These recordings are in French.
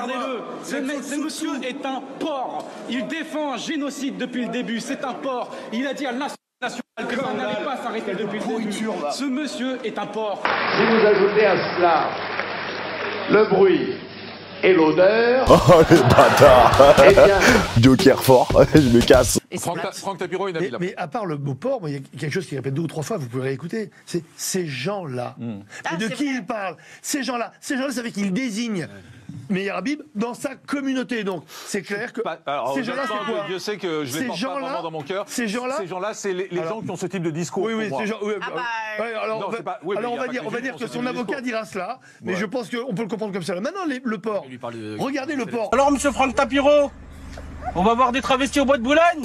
regardez-le. Ce monsieur est un porc. Il défend un génocide depuis le début. C'est un porc. Il a dit à la nation nationale que ça n'allait pas s'arrêter depuis le début. Ce monsieur est un porc. Si vous ajoutez à cela le bruit et l'odeur... Oh le bâtard. Eh bien... Joker fort, je me casse. Franck Tapiro, il a mis la... Mais à part le mot porc, il y a quelque chose qui répète 2 ou 3 fois, vous pouvez réécouter. C'est ces gens-là. Et de qui il parle? Ces gens-là, ça fait qu'il désigne Meyer Habib dans sa communauté. Donc c'est clair que ces gens-là, c'est quoi? Je sais que je les porte pas vraiment dans mon cœur. Ces gens-là, c'est les gens qui ont ce type de discours. Oui, ces gens. Alors on va dire que son avocat dira cela, mais je pense qu'on peut le comprendre comme ça. Maintenant, le porc. Regardez le porc. Alors, monsieur Franck Tapiro, on va voir des travestis au bois de Boulogne?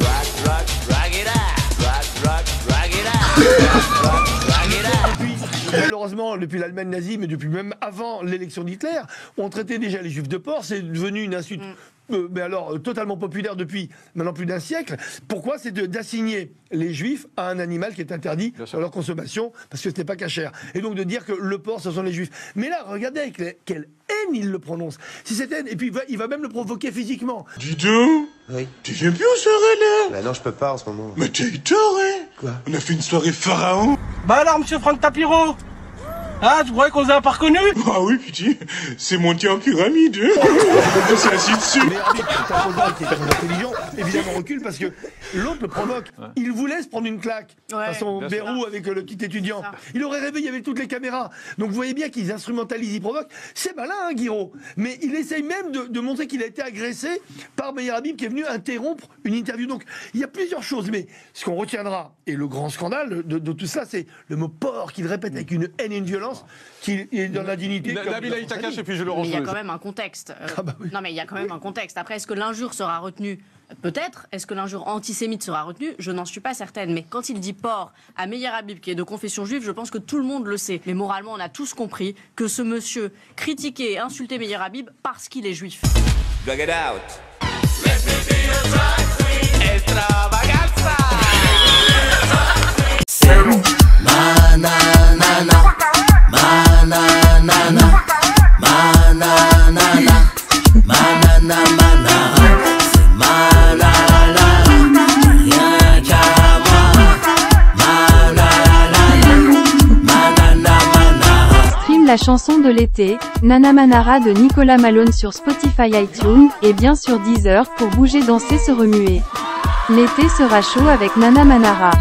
Malheureusement, depuis l'Allemagne nazie, mais depuis même avant l'élection d'Hitler, on traitait déjà les juifs de porc. C'est devenu une insulte, mais alors totalement populaire depuis maintenant plus d'un siècle. Pourquoi? C'est d'assigner les juifs à un animal qui est interdit dans leur consommation parce que ce n'est pas cachère. Et donc de dire que le porc, ce sont les juifs. Mais là, regardez avec quelle haine il le prononce. Si cette haine, et puis il va même le provoquer physiquement. Dis donc, oui. Tu viens plus aux soirées là? Bah non, je peux pas en ce moment. Mais t'as eu tort, hein? Quoi? On a fait une soirée pharaon. Bah alors, monsieur Franck Tapiro, ah, tu croyais qu'on vous a pas reconnu? Ah oui, putain, c'est monté en pyramide, hein? On s'est assis dessus. Mais Habib, c'est un opposant qui est très intelligent, évidemment recule parce que l'autre le provoque. Il vous laisse prendre une claque, façon Bérou avec le petit étudiant. Il aurait rêvé, il y avait toutes les caméras. Donc vous voyez bien qu'ils instrumentalisent, ils provoquent. C'est malin, hein, Guiraud. Mais il essaye même de montrer qu'il a été agressé par Meyer Habib qui est venu interrompre une interview. Donc il y a plusieurs choses, mais ce qu'on retiendra, et le grand scandale de tout ça, c'est le mot porc qu'il répète avec une haine et une violence qui est dans la dignité. Nabila, il t'acache et puis je le range. Mais il y a quand même un contexte. Oui. Non, mais il y a quand même un contexte. Après, est-ce que l'injure sera retenue? Peut-être. Est-ce que l'injure antisémite sera retenue? Je n'en suis pas certaine. Mais quand il dit porc à Meyer Habib, qui est de confession juive, je pense que tout le monde le sait. Mais moralement, on a tous compris que ce monsieur critiquait et insultait Meyer Habib parce qu'il est juif. Drag it out. Let me be your drag queen. Extravaganza. Mananana. Mananana. Mananana. Mananana. C'est mananana. Rien qu'à moi. Mananana. Mananana. Stream la chanson de l'été, Nana Manara de Nicolas Malone sur Spotify, iTunes, et bien sûr Deezer pour bouger, danser, se remuer. L'été sera chaud avec Nana Manara.